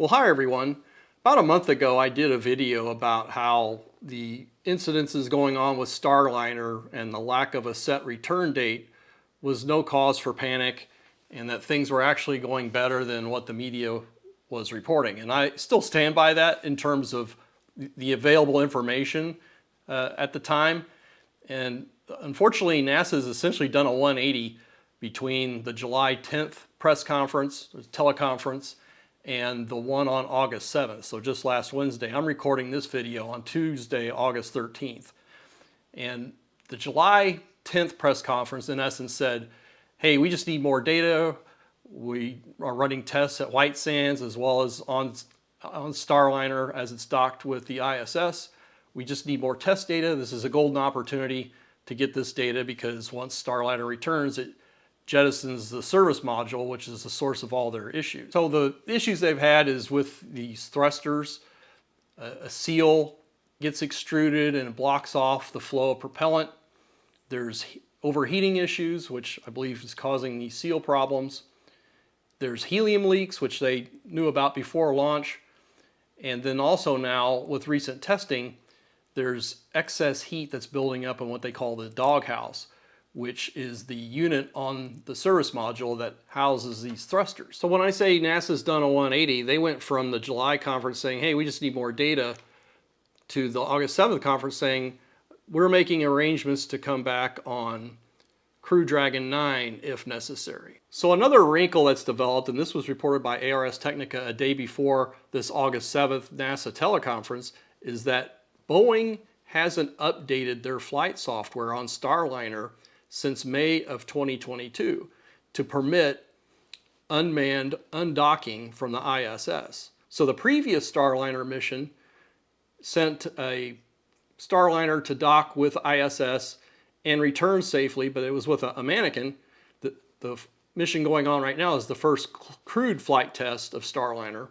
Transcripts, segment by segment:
Well, hi everyone. About a month ago, I did a video about how the incidences going on with Starliner and the lack of a set return date was no cause for panic, and that things were actually going better than what the media was reporting. And I still stand by that in terms of the available information at the time. And unfortunately, NASA has essentially done a 180 between the July 10th press conference, teleconference, and the one on August 7th, so just last Wednesday. I'm recording this video on Tuesday, August 13th. And the July 10th press conference in essence said, hey, we just need more data. We are running tests at White Sands as well as on Starliner as it's docked with the ISS. We just need more test data. This is a golden opportunity to get this data because once Starliner returns, it jettisons the service module, which is the source of all their issues. So the issues they've had is with these thrusters. A seal gets extruded and it blocks off the flow of propellant. There's overheating issues, which I believe is causing these seal problems. There's helium leaks, which they knew about before launch. And then also now with recent testing, there's excess heat that's building up in what they call the doghouse, which is the unit on the service module that houses these thrusters. So when I say NASA's done a 180, they went from the July conference saying, hey, we just need more data, to the August 7th conference saying, we're making arrangements to come back on Crew Dragon 9 if necessary. So another wrinkle that's developed, and this was reported by ARS Technica a day before this August 7th NASA teleconference, is that Boeing hasn't updated their flight software on Starliner since May of 2022 to permit unmanned undocking from the ISS. So the previous Starliner mission sent a Starliner to dock with ISS and return safely, but it was with a mannequin. The mission going on right now is the first crewed flight test of Starliner.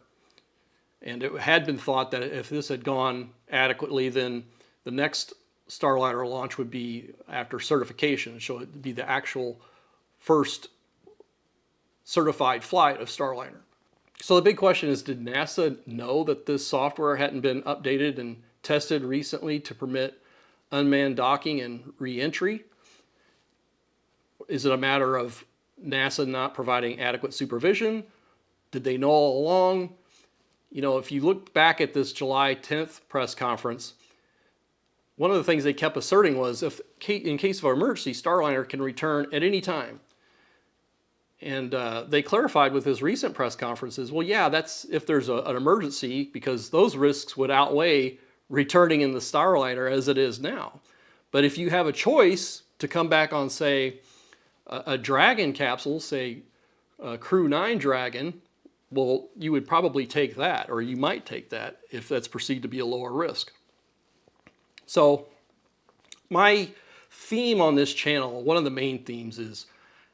And it had been thought that if this had gone adequately, then the next Starliner launch would be after certification, so it would be the actual first certified flight of Starliner. So the big question is, did NASA know that this software hadn't been updated and tested recently to permit unmanned docking and re-entry? Is it a matter of NASA not providing adequate supervision? Did they know all along? You know, if you look back at this July 10th press conference, one of the things they kept asserting was, if in case of an emergency, Starliner can return at any time. And they clarified with his recent press conferences, well, yeah, that's if there's an emergency, because those risks would outweigh returning in the Starliner as it is now. But if you have a choice to come back on, say, a Dragon capsule, say Crew 9 Dragon, well, you would probably take that, or you might take that if that's perceived to be a lower risk. So my theme on this channel, one of the main themes, is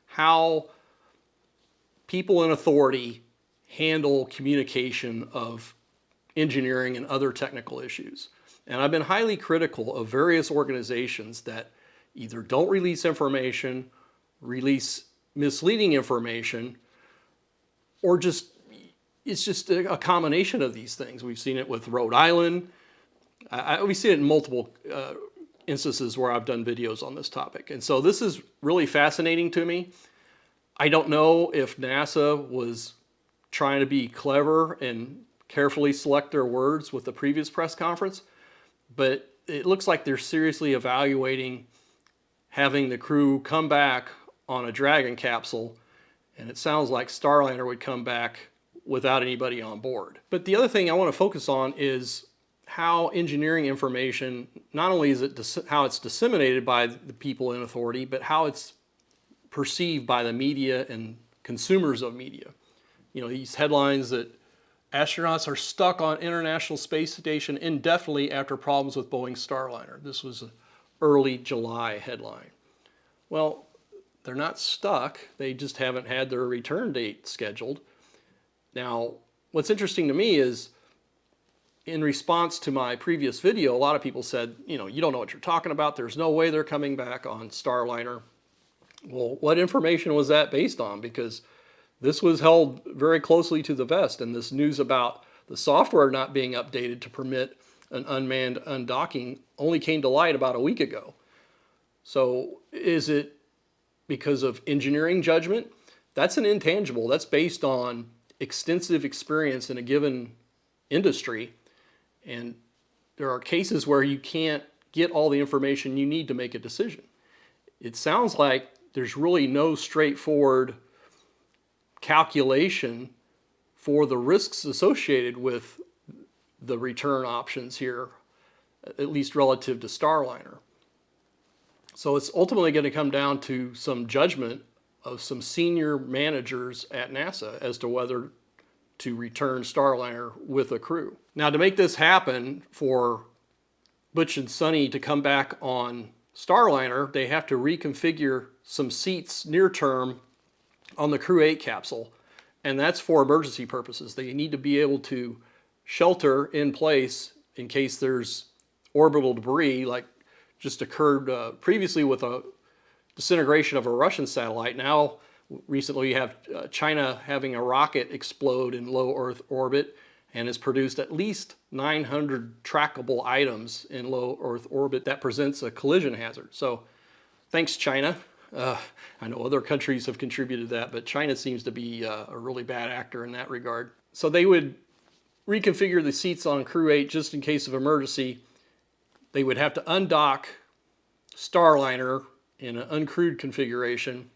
how people in authority handle communication of engineering and other technical issues. And I've been highly critical of various organizations that either don't release information, release misleading information, or it's just a combination of these things. We've seen it with Rhode Island. We've seen it in multiple instances where I've done videos on this topic. And so this is really fascinating to me. I don't know if NASA was trying to be clever and carefully select their words with the previous press conference, but it looks like they're seriously evaluating having the crew come back on a Dragon capsule, and it sounds like Starliner would come back without anybody on board. But the other thing I want to focus on is how engineering information, not only is it how it's disseminated by the people in authority, but how it's perceived by the media and consumers of media. You know, these headlines that astronauts are stuck on International Space Station indefinitely after problems with Boeing's Starliner. This was an early July headline. Well, they're not stuck. They just haven't had their return date scheduled. Now, what's interesting to me is, in response to my previous video, a lot of people said, you know, you don't know what you're talking about. There's no way they're coming back on Starliner. Well, what information was that based on? Because this was held very closely to the vest, and this news about The software not being updated to permit an unmanned undocking only came to light about a week ago. So is it because of engineering judgment? That's an intangible. That's based on extensive experience in a given industry. And there are cases where you can't get all the information you need to make a decision. It sounds like there's really no straightforward calculation for the risks associated with the return options here, at least relative to Starliner. So it's ultimately going to come down to some judgment of some senior managers at NASA as to whether to return Starliner with a crew. Now, to make this happen for Butch and Suni to come back on Starliner, they have to reconfigure some seats near term on the Crew 8 capsule, and that's for emergency purposes. They need to be able to shelter in place in case there's orbital debris like just occurred previously with a disintegration of a Russian satellite. Now, recently you have China having a rocket explode in low Earth orbit and has produced at least 900 trackable items in low Earth orbit that presents a collision hazard. So thanks, China. I know other countries have contributed to that, but China seems to be a really bad actor in that regard. So they would reconfigure the seats on Crew 8 just in case of emergency. They would have to undock Starliner in an uncrewed configuration.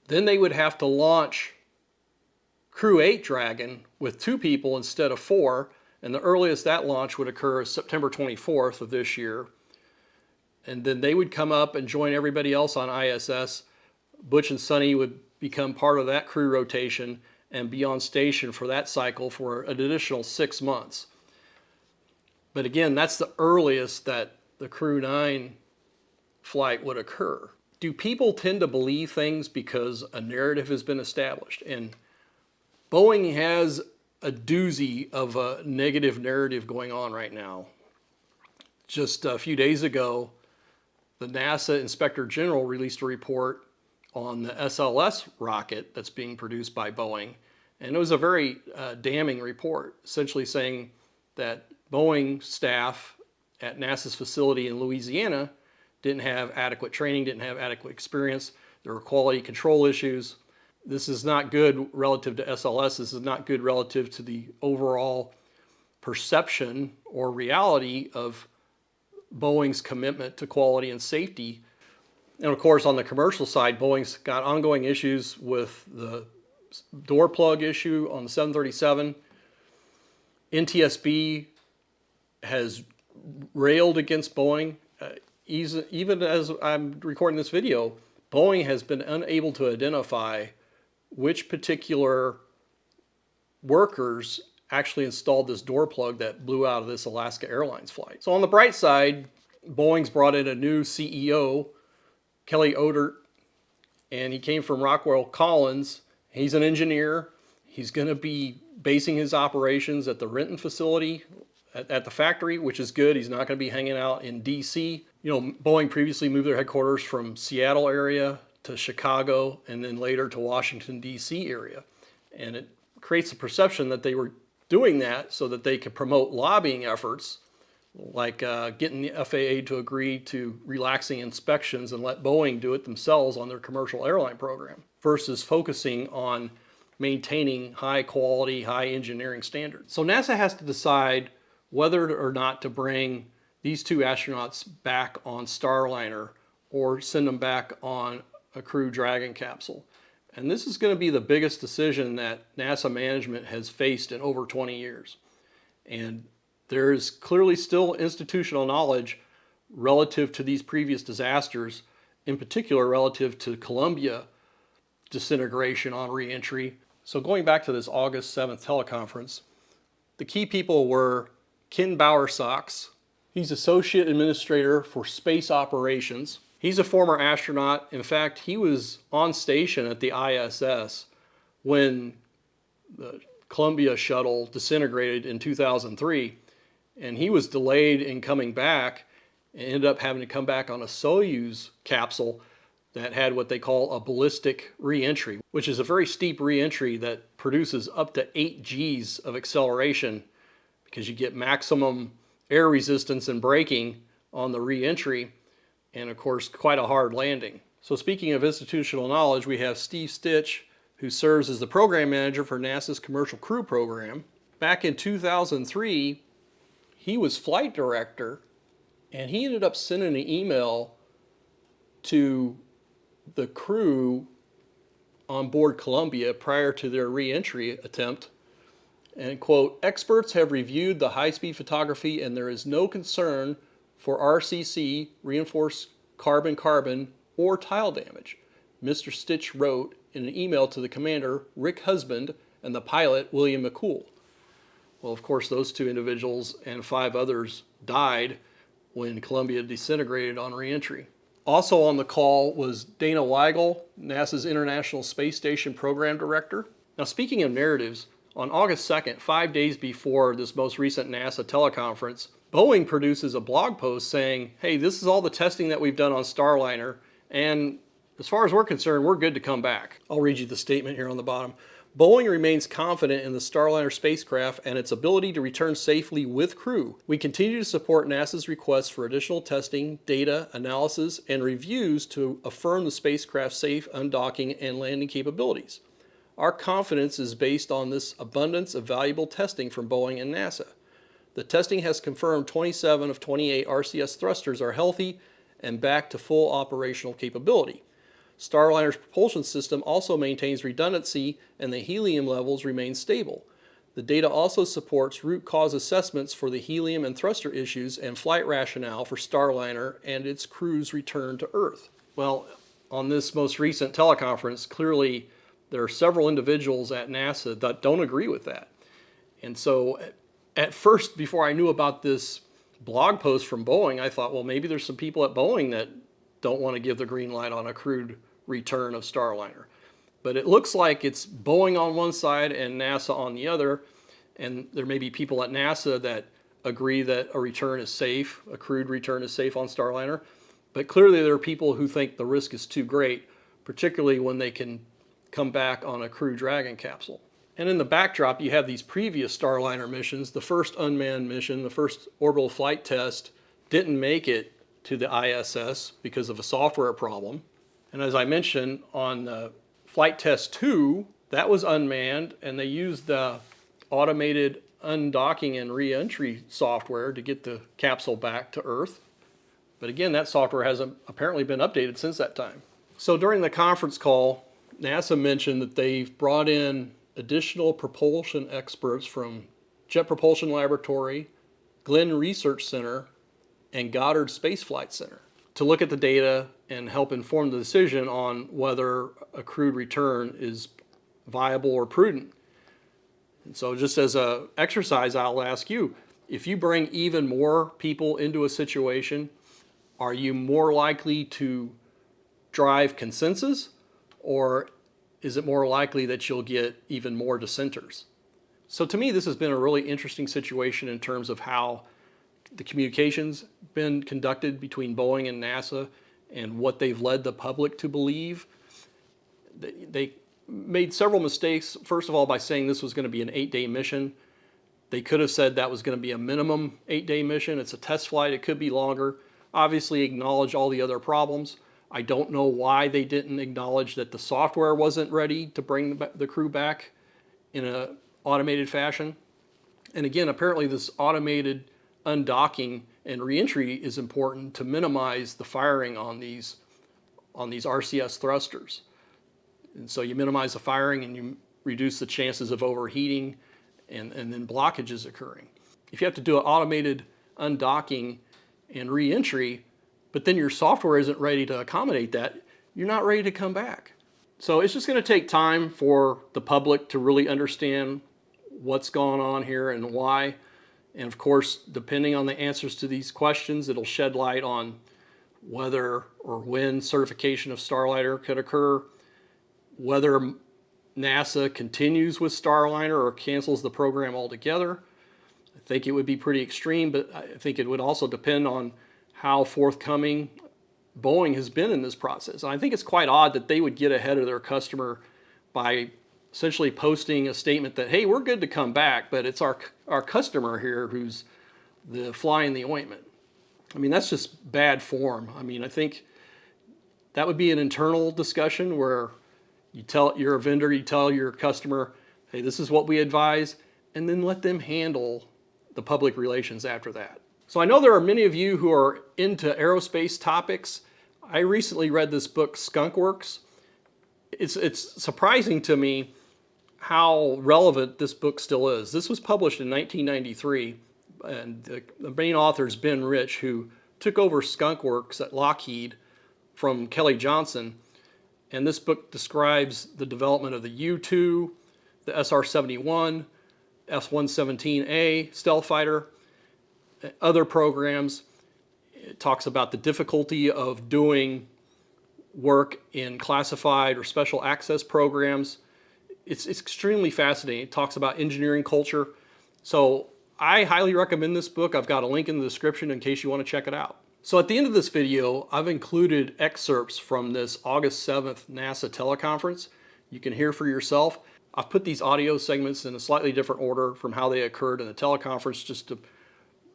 Then they would have to launch Crew 8 Dragon with 2 people instead of 4, and the earliest that launch would occur is September 24th of this year. And then they would come up and join everybody else on ISS. Butch and Suni would become part of that crew rotation and be on station for that cycle for an additional 6 months. But again, that's the earliest that the Crew 9 flight would occur. Do people tend to believe things because a narrative has been established? And Boeing has a doozy of a negative narrative going on right now. Just a few days ago, the NASA Inspector General released a report on the SLS rocket that's being produced by Boeing. And it was a very damning report, essentially saying that Boeing staff at NASA's facility in Louisiana didn't have adequate training, didn't have adequate experience. There were quality control issues. This is not good relative to SLS. This is not good relative to the overall perception or reality of Boeing's commitment to quality and safety. And of course, on the commercial side, Boeing's got ongoing issues with the door plug issue on the 737. NTSB has railed against Boeing. Even as I'm recording this video, Boeing has been unable to identify which particular workers actually installed this door plug that blew out of this Alaska Airlines flight. So on the bright side, Boeing's brought in a new CEO, Kelly Odert, and he came from Rockwell Collins. He's an engineer. He's going to be basing his operations at the Renton facility at the factory, which is good. He's not going to be hanging out in DC. You know, Boeing previously moved their headquarters from Seattle area to Chicago and then later to Washington, DC area. And it creates a perception that they were doing that so that they could promote lobbying efforts, like getting the FAA to agree to relaxing inspections and let Boeing do it themselves on their commercial airline program, versus focusing on maintaining high quality, high engineering standards. So NASA has to decide whether or not to bring these 2 astronauts back on Starliner or send them back on a Crew Dragon capsule. And this is going to be the biggest decision that NASA management has faced in over 20 years. And there is clearly still institutional knowledge relative to these previous disasters, in particular relative to Columbia disintegration on reentry. So going back to this August 7th teleconference, the key people were Ken Bowersox. He's Associate Administrator for Space Operations. He's a former astronaut. In fact, he was on station at the ISS when the Columbia shuttle disintegrated in 2003. And he was delayed in coming back and ended up having to come back on a Soyuz capsule that had what they call a ballistic re-entry, which is a very steep re-entry that produces up to 8 Gs of acceleration because you get maximum air resistance and braking on the re-entry, and of course quite a hard landing. So speaking of institutional knowledge, we have Steve Stitch, who serves as the program manager for NASA's Commercial Crew Program. Back in 2003, he was flight director, and he ended up sending an email to the crew on board Columbia prior to their re-entry attempt, and quote, "Experts have reviewed the high-speed photography and there is no concern for RCC, reinforced carbon-carbon, or tile damage," Mr. Stitch wrote in an email to the commander, Rick Husband, and the pilot, William McCool. Well, of course, those 2 individuals and 5 others died when Columbia disintegrated on re-entry. Also on the call was Dana Weigel, NASA's International Space Station Program Director. Now, speaking of narratives, on August 2nd, 5 days before this most recent NASA teleconference, Boeing produces a blog post saying, "Hey, this is all the testing that we've done on Starliner, and as far as we're concerned, we're good to come back." I'll read you the statement here on the bottom. "Boeing remains confident in the Starliner spacecraft and its ability to return safely with crew. We continue to support NASA's requests for additional testing, data, analysis, and reviews to affirm the spacecraft's safe undocking and landing capabilities. Our confidence is based on this abundance of valuable testing from Boeing and NASA. The testing has confirmed 27 of 28 RCS thrusters are healthy and back to full operational capability. Starliner's propulsion system also maintains redundancy and the helium levels remain stable. The data also supports root cause assessments for the helium and thruster issues and flight rationale for Starliner and its crew's return to Earth." Well, on this most recent teleconference, clearly there are several individuals at NASA that don't agree with that. And so at first, before I knew about this blog post from Boeing, I thought, well, maybe there's some people at Boeing that don't want to give the green light on a crewed return of Starliner. But it looks like it's Boeing on one side and NASA on the other, and there may be people at NASA that agree that a return is safe, a crewed return is safe on Starliner, but clearly there are people who think the risk is too great, particularly when they can come back on a Crew Dragon capsule. And in the backdrop, you have these previous Starliner missions. The first unmanned mission, the first orbital flight test, didn't make it to the ISS because of a software problem. And as I mentioned, on Flight Test 2, that was unmanned, and they used the automated undocking and re-entry software to get the capsule back to Earth. But again, that software hasn't apparently been updated since that time. So during the conference call, NASA mentioned that they've brought in additional propulsion experts from Jet Propulsion Laboratory, Glenn Research Center, and Goddard Space Flight Center to look at the data and help inform the decision on whether a crewed return is viable or prudent. And so just as an exercise, I'll ask you, if you bring even more people into a situation, are you more likely to drive consensus, or is it more likely that you'll get even more dissenters? So to me, this has been a really interesting situation in terms of how the communications been conducted between Boeing and NASA and what they've led the public to believe. They made several mistakes, first of all, by saying this was going to be an 8-day mission. They could have said that was going to be a minimum 8-day mission. It's a test flight. It could be longer. Obviously, acknowledge all the other problems. I don't know why they didn't acknowledge that the software wasn't ready to bring the crew back in an automated fashion. And again, apparently this automated undocking and reentry is important to minimize the firing on these RCS thrusters. And so you minimize the firing and you reduce the chances of overheating and then blockages occurring. If you have to do an automated undocking and reentry, but then your software isn't ready to accommodate that, you're not ready to come back. So it's just going to take time for the public to really understand what's going on here and why. And of course, depending on the answers to these questions, it'll shed light on whether or when certification of Starliner could occur, whether NASA continues with Starliner or cancels the program altogether. I think it would be pretty extreme, but I think it would also depend on how forthcoming Boeing has been in this process. And I think it's quite odd that they would get ahead of their customer by essentially posting a statement that, hey, we're good to come back, but it's our customer here who's the fly in the ointment. I mean, that's just bad form. I mean, I think that would be an internal discussion where you're a vendor, you tell your customer, hey, this is what we advise, and then let them handle the public relations after that. So I know there are many of you who are into aerospace topics. I recently read this book, Skunk Works. It's surprising to me how relevant this book still is. This was published in 1993, and the main author is Ben Rich, who took over Skunk Works at Lockheed from Kelly Johnson. And this book describes the development of the U-2, the SR-71, S-117A stealth fighter, other programs. It talks about the difficulty of doing work in classified or special access programs. It's extremely fascinating. It talks about engineering culture. So I highly recommend this book. I've got a link in the description in case you want to check it out. So at the end of this video, I've included excerpts from this August 7th NASA teleconference. You can hear for yourself. I've put these audio segments in a slightly different order from how they occurred in the teleconference just to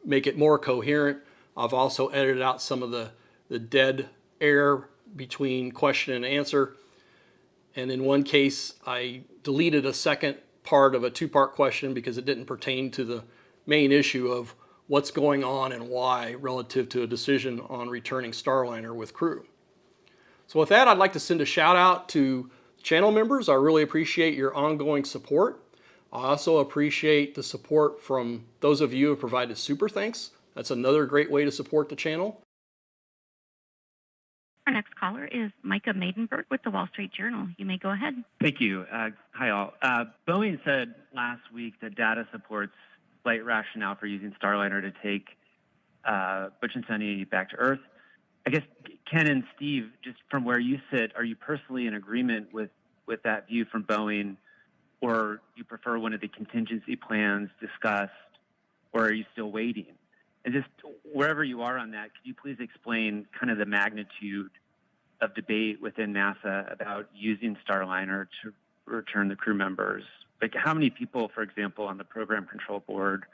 make it more coherent. I've also edited out some of the dead air between question and answer. And in one case, I deleted a second part of a two-part question because it didn't pertain to the main issue of what's going on and why relative to a decision on returning Starliner with crew. So with that, I'd like to send a shout out to channel members. I really appreciate your ongoing support. I also appreciate the support from those of you who have provided super thanks. That's another great way to support the channel. Our next caller is Micah Maidenberg with the Wall Street Journal. You may go ahead. Thank you. Hi, all. Boeing said last week that data supports flight rationale for using Starliner to take Butch and Suni back to Earth. I guess, Ken and Steve, just from where you sit, are you personally in agreement with that view from Boeing, or do you prefer one of the contingency plans discussed, or are you still waiting? And just wherever you are on that, could you please explain kind of the magnitude of debate within NASA about using Starliner to return the crew members? Like, how many people, for example, on the program control board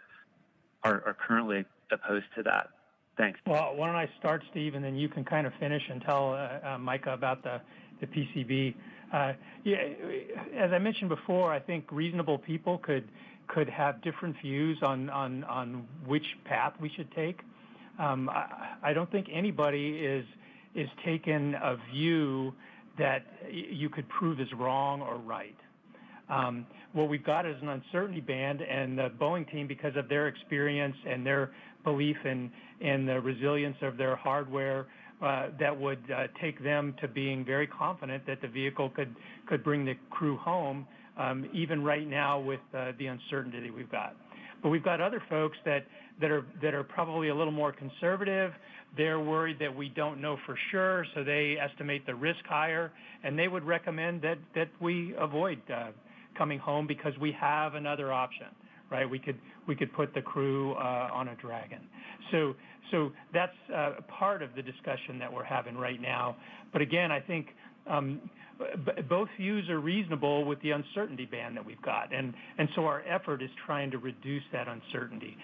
are currently opposed to that? Thanks. Well, why don't I start, Steve, and then you can kind of finish and tell Micah about the PCB. Yeah, as I mentioned before, I think reasonable people could have different views on which path we should take. I don't think anybody is taking a view that you could prove is wrong or right. What we've got is an uncertainty band, and the Boeing team, because of their experience and their belief in the resilience of their hardware, that would take them to being very confident that the vehicle could bring the crew home, even right now with the uncertainty we've got. But we've got other folks that are probably a little more conservative. They're worried that we don't know for sure, so they estimate the risk higher, and they would recommend that we avoid coming home because we have another option, right? We could put the crew on a Dragon. So that's part of the discussion that we're having right now. But again, I think both views are reasonable with the uncertainty band that we've got, and so our effort is trying to reduce that uncertainty.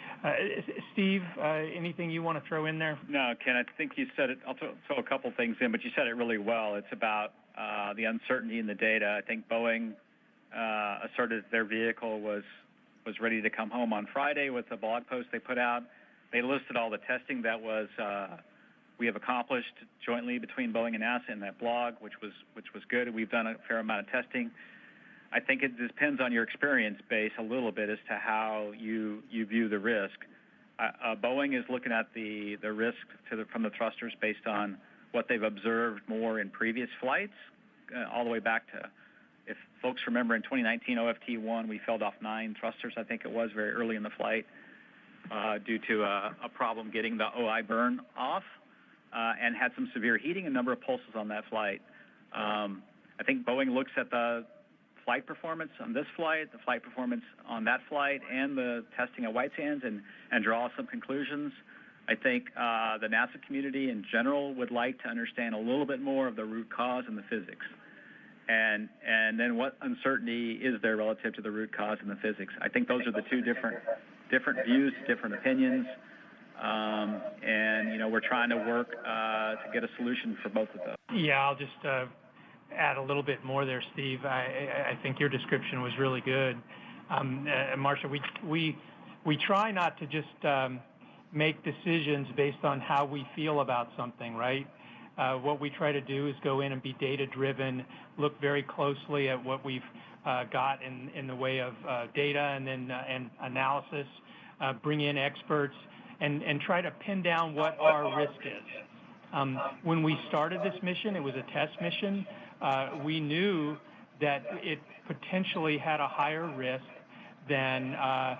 Steve, anything you want to throw in there? No, Ken, I think you said it. I'll throw a couple things in, but you said it really well. It's about the uncertainty in the data. I think Boeing asserted their vehicle was ready to come home on Friday with the blog post they put out. They listed all the testing that we have accomplished jointly between Boeing and NASA in that blog, which was good. We've done a fair amount of testing. I think it depends on your experience base a little bit as to how you view the risk. Boeing is looking at the risk from the thrusters based on what they've observed more in previous flights, all the way back to, if folks remember, in 2019 OFT-1, we felled off 9 thrusters, I think it was, very early in the flight due to a problem getting the OI burn off. And had some severe heating, a number of pulses on that flight. I think Boeing looks at the flight performance on this flight, the flight performance on that flight, and the testing at White Sands and draws some conclusions. I think the NASA community in general would like to understand a little bit more of the root cause and the physics. And then what uncertainty is there relative to the root cause and the physics? I think those are the two different views, different opinions. And, you know, we're trying to work to get a solution for both of those. Yeah, I'll just add a little bit more there, Steve. I think your description was really good. Marcia, we try not to just make decisions based on how we feel about something, right? What we try to do is go in and be data-driven, look very closely at what we've got in the way of data and then and analysis, bring in experts, and try to pin down what our risk is. When we started this mission, it was a test mission. We knew that it potentially had a higher risk than a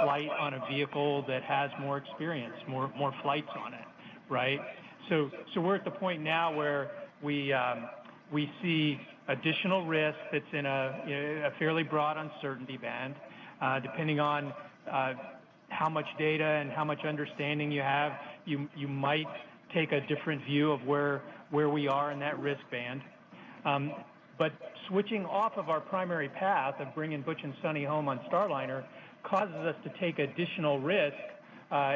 flight on a vehicle that has more experience, more flights on it, right? So we're at the point now where we see additional risk that's in a fairly broad uncertainty band, depending on how much data and how much understanding you have. You might take a different view of where we are in that risk band. But switching off of our primary path of bringing Butch and Suni home on Starliner causes us to take additional risk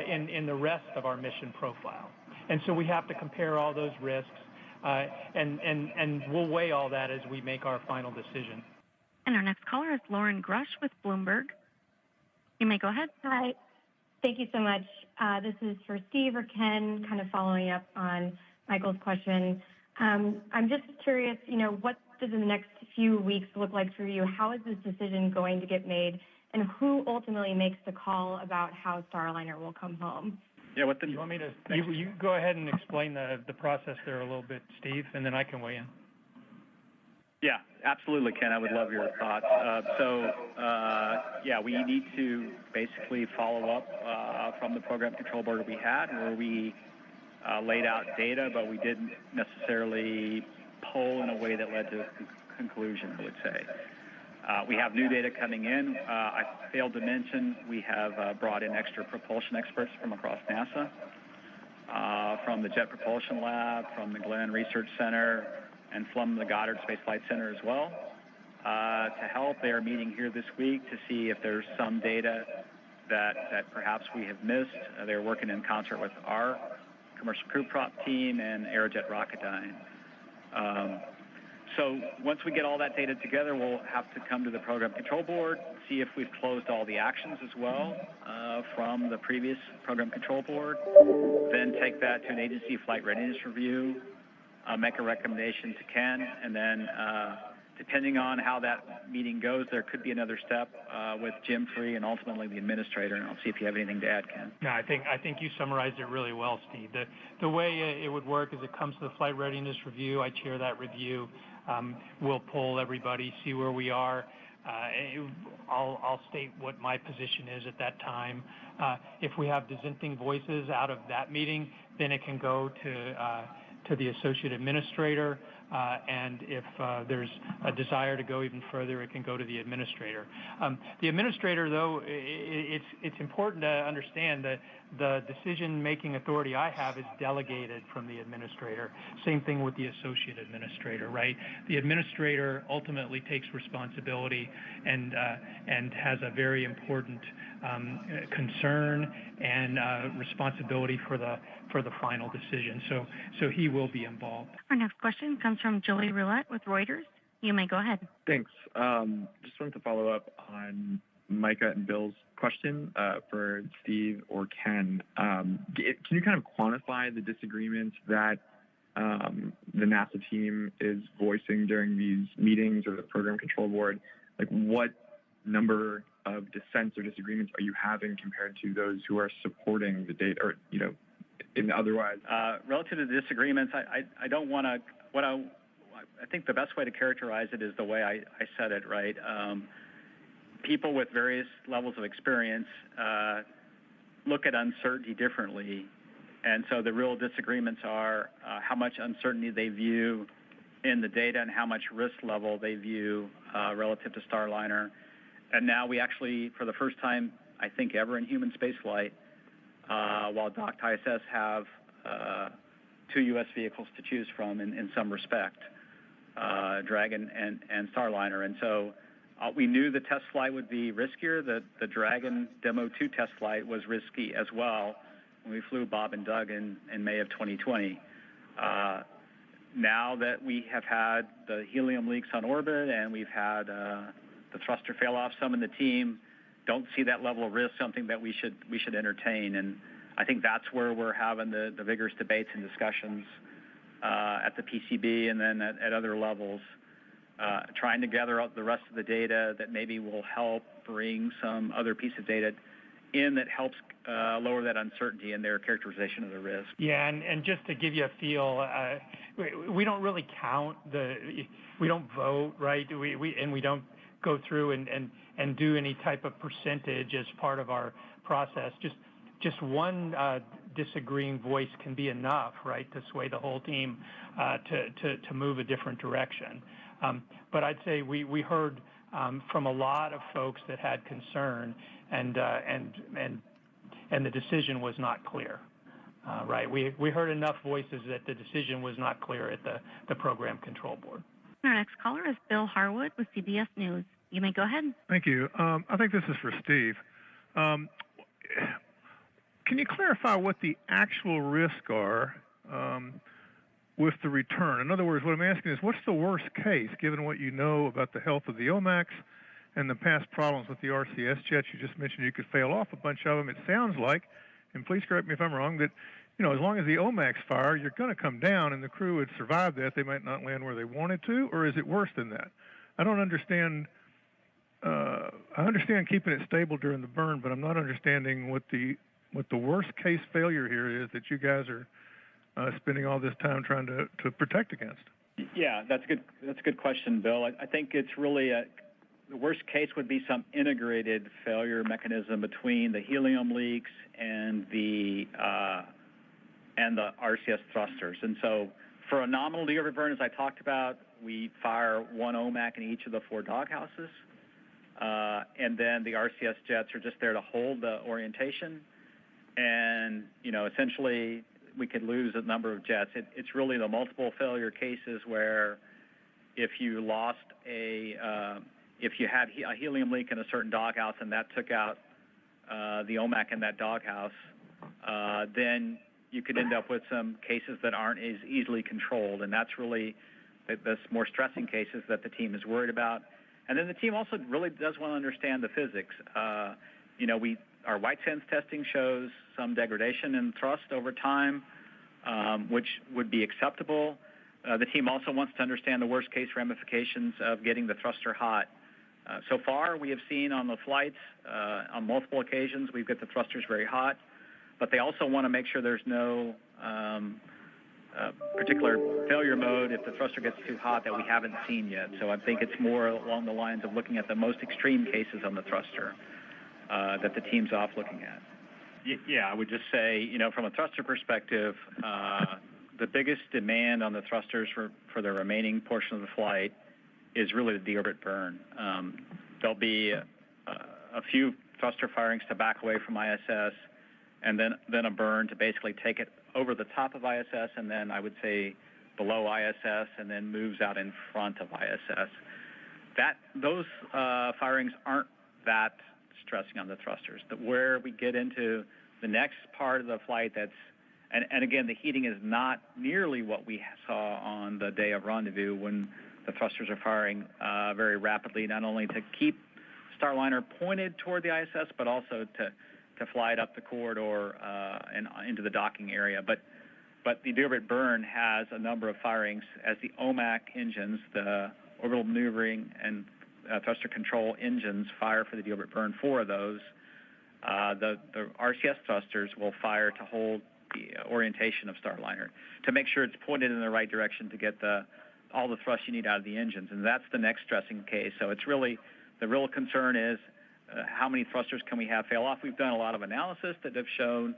in the rest of our mission profile. And so we have to compare all those risks, and we'll weigh all that as we make our final decision. And our next caller is Lauren Grush with Bloomberg. You may go ahead. Hi. Thank you so much. This is for Steve or Ken, kind of following up on Michael's question. I'm just curious, you know, what does the next few weeks look like for you? How is this decision going to get made? And who ultimately makes the call about how Starliner will come home? Yeah, You want me to? You go ahead and explain the process there a little bit, Steve, and then I can weigh in. Yeah, absolutely, Ken. I would love your thoughts. Yeah, we need to basically follow up from the program control board we had, where we laid out data, but we didn't necessarily poll in a way that led to a conclusion, I would say. We have new data coming in. I failed to mention we have brought in extra propulsion experts from across NASA, from the Jet Propulsion Lab, from the Glenn Research Center, and from the Goddard Space Flight Center as well, to help. They are meeting here this week to see if there's some data that perhaps we have missed. They're working in concert with our commercial crew prop team and Aerojet Rocketdyne. So once we get all that data together, we'll have to come to the program control board, see if we've closed all the actions as well from the previous program control board, then take that to an agency flight readiness review, make a recommendation to Ken, and then depending on how that meeting goes, there could be another step with Jim Free and ultimately the administrator. And I'll see if you have anything to add, Ken. No, I think you summarized it really well, Steve. The way it would work is it comes to the flight readiness review. I chair that review. We'll poll everybody, see where we are. I'll state what my position is at that time. If we have dissenting voices out of that meeting, then it can go to the associate administrator, and if there's a desire to go even further, it can go to the administrator. The administrator, though, it's important to understand that the decision-making authority I have is delegated from the administrator. Same thing with the associate administrator, right? The administrator ultimately takes responsibility and has a very important concern and responsibility for the final decision. So he will be involved. Our next question comes from Joey Roulette with Reuters. You may go ahead. Thanks. Just wanted to follow up on Micah and Bill's question for Steve or Ken. Can you kind of quantify the disagreements that the NASA team is voicing during these meetings or the program control board? Like, what number of dissents or disagreements are you having compared to those who are supporting the data, or, you know, in otherwise? Relative to the disagreements, I don't want to, I think the best way to characterize it is the way I said it, right? People with various levels of experience look at uncertainty differently. And so the real disagreements are how much uncertainty they view in the data and how much risk level they view relative to Starliner. And now we actually, for the first time, I think ever in human spaceflight, while docked ISS have 2 U.S. vehicles to choose from in some respect, Dragon and Starliner. And so we knew the test flight would be riskier. The Dragon Demo 2 test flight was risky as well when we flew Bob and Doug in May of 2020. Now that we have had the helium leaks on orbit and we've had the thruster fail off, some in the team don't see that level of risk something that we should entertain. And I think that's where we're having the vigorous debates and discussions at the PCB and then at other levels, trying to gather up the rest of the data that maybe will help bring some other piece of data in that helps lower that uncertainty in their characterization of the risk. Yeah, and just to give you a feel, we don't really count we don't vote, right? We don't go through and do any type of percentage as part of our process. Just one disagreeing voice can be enough, right, to sway the whole team to move a different direction. But I'd say we heard from a lot of folks that had concern, and the decision was not clear. Right, we heard enough voices that the decision was not clear at the program control board. Our next caller is Bill Harwood with CBS News. You may go ahead. Thank you. I think this is for Steve. Can you clarify what the actual risks are with the return? In other words, what I'm asking is, what's the worst case, given what you know about the health of the OMAX and the past problems with the RCS jets? You just mentioned you could fail off a bunch of them. It sounds like, and please correct me if I'm wrong, that as long as the OMAX fire, you're going to come down and the crew would survive that. They might not land where they wanted to, or is it worse than that? I don't understand. I understand keeping it stable during the burn, but I'm not understanding what the worst case failure here is that you guys are spending all this time trying to protect against. Yeah, that's a good question, Bill. I think it's really the worst case would be some integrated failure mechanism between the helium leaks and the RCS thrusters. And so for a nominal deorbit burn, as I talked about, we fire one OMAC in each of the 4 doghouses. And then the RCS jets are just there to hold the orientation. And, essentially we could lose a number of jets. It's really the multiple failure cases where if you lost if you had a helium leak in a certain doghouse and that took out the OMAC in that doghouse, then you could end up with some cases that aren't as easily controlled. And that's really the more stressing cases that the team is worried about. And then the team also really does want to understand the physics. Our white sands testing shows some degradation in thrust over time, which would be acceptable. The team also wants to understand the worst case ramifications of getting the thruster hot. So far, we have seen on the flights, on multiple occasions, we've got the thrusters very hot, but they also want to make sure there's no particular failure mode if the thruster gets too hot that we haven't seen yet. So I think it's more along the lines of looking at the most extreme cases on the thruster that the team's off looking at. Yeah, I would just say, from a thruster perspective, the biggest demand on the thrusters for the remaining portion of the flight is really the deorbit burn. There'll be a few thruster firings to back away from ISS, and then a burn to basically take it over the top of ISS, and then I would say below ISS, and then moves out in front of ISS. Those firings aren't that stressing on the thrusters. Where we get into the next part of the flight, and again, the heating is not nearly what we saw on the day of rendezvous when the thrusters are firing very rapidly, not only to keep Starliner pointed toward the ISS, but also to fly it up the corridor and into the docking area. But the deorbit burn has a number of firings as the OMAC engines, the orbital maneuvering and thruster control engines, fire for the deorbit burn. 4 of those. The RCS thrusters will fire to hold the orientation of Starliner to make sure it's pointed in the right direction to get all the thrust you need out of the engines, and that's the next stressing case. So it's really the real concern is how many thrusters can we have fail off? We've done a lot of analysis that have shown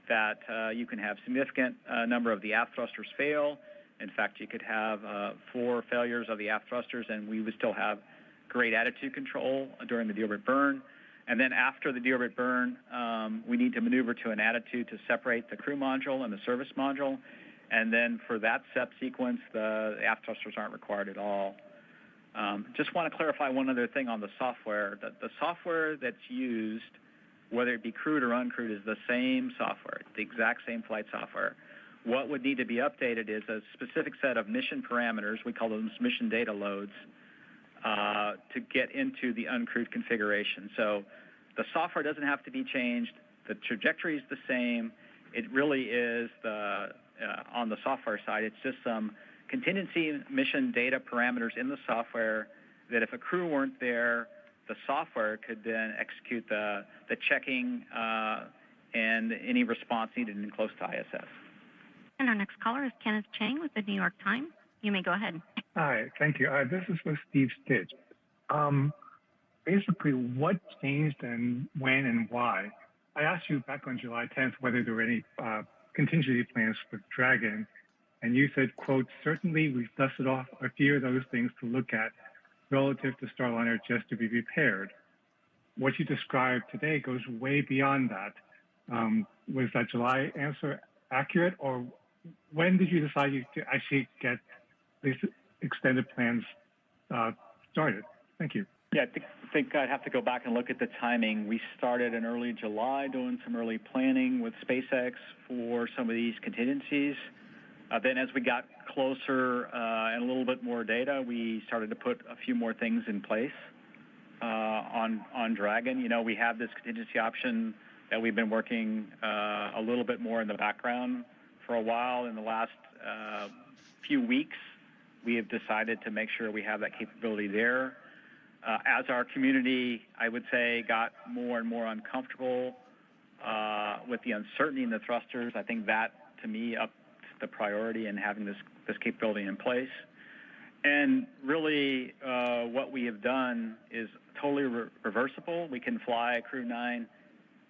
that you can have significant number of the aft thrusters fail. In fact, you could have 4 failures of the aft thrusters, and we would still have great attitude control during the deorbit burn. And then after the deorbit burn, we need to maneuver to an attitude to separate the crew module and the service module. And then for that step sequence, the aft thrusters aren't required at all. Just want to clarify one other thing on the software. The software that's used, whether it be crewed or uncrewed, is the same software, the exact same flight software. What would need to be updated is a specific set of mission parameters, we call them mission data loads, to get into the uncrewed configuration. So the software doesn't have to be changed. The trajectory is the same. It really is on the software side, it's just some contingency mission data parameters in the software that if a crew weren't there, the software could then execute the checking and any response needed in close to ISS. And our next caller is Kenneth Chang with the New York Times. You may go ahead. Hi, thank you. This is for Steve Stitch. Basically, what changed and when and why? I asked you back on July 10th whether there were any contingency plans for Dragon, and you said, quote, certainly we've dusted off a few of those things to look at relative to Starliner just to be prepared. What you described today goes way beyond that. Was that July answer accurate, or when did you decide to actually get these extended plans started? Thank you. Yeah, I think I'd have to go back and look at the timing. We started in early July doing some early planning with SpaceX for some of these contingencies. Then as we got closer and a little bit more data, we started to put a few more things in place on Dragon. You know, we have this contingency option that we've been working a little bit more in the background for a while. In the last few weeks, we have decided to make sure we have that capability there. As our community, I would say, got more and more uncomfortable with the uncertainty in the thrusters, I think that, to me, upped the priority in having this capability in place. And really, what we have done is totally reversible. We can fly Crew 9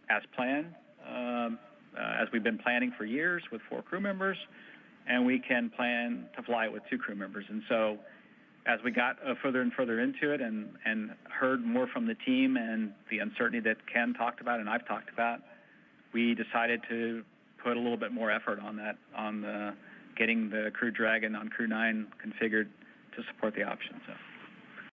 as planned, as we've been planning for years with 4 crew members, and we can plan to fly it with 2 crew members. And so as we got further and further into it and heard more from the team and the uncertainty that Ken talked about and I've talked about, we decided to put a little bit more effort on that, on getting the Crew Dragon on Crew 9 configured to support the option. So.